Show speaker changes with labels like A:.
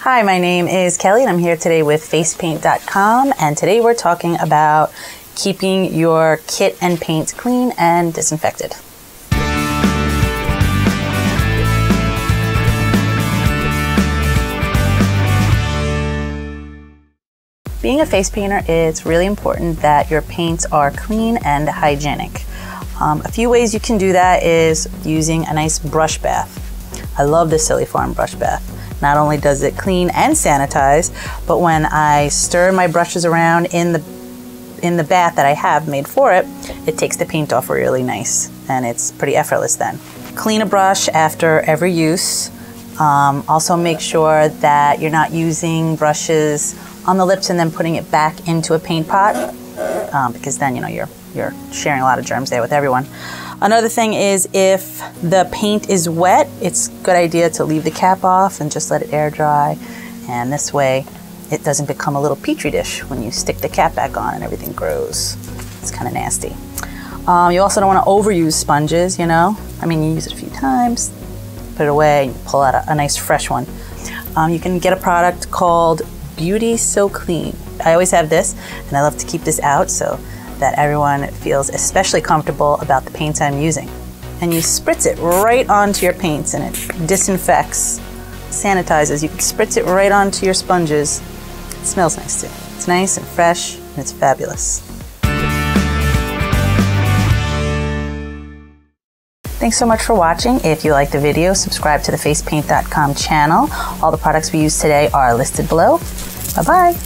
A: Hi, my name is Kelly and I'm here today with FacePaintcom, and today we're talking about keeping your kit and paints clean and disinfected. Being a face painter, it's really important that your paints are clean and hygienic. A few ways you can do that is using a nice brush bath. I love the Silly Farm brush bath. Not only does it clean and sanitize, but when I stir my brushes around in the bath that I have made for it, it takes the paint off really nice, and it's pretty effortless then. Clean a brush after every use. Also make sure that you're not using brushes on the lips and then putting it back into a paint pot, because then you're sharing a lot of germs there with everyone. Another thing is, if the paint is wet, it's a good idea to leave the cap off and just let it air dry, and this way it doesn't become a little petri dish when you stick the cap back on and everything grows. It's kind of nasty. You also don't want to overuse sponges, you use it a few times, put it away, and pull out a nice fresh one. You can get a product called Beauty So Clean. I always have this, and I love to keep this out so that everyone feels especially comfortable about the paints I'm using. And you spritz it right onto your paints, and it disinfects, sanitizes. You can spritz it right onto your sponges. It smells nice too. It's nice and fresh, and it's fabulous. Thanks so much for watching. If you liked the video, subscribe to the FacePaintcom channel. All the products we use today are listed below. Bye-bye.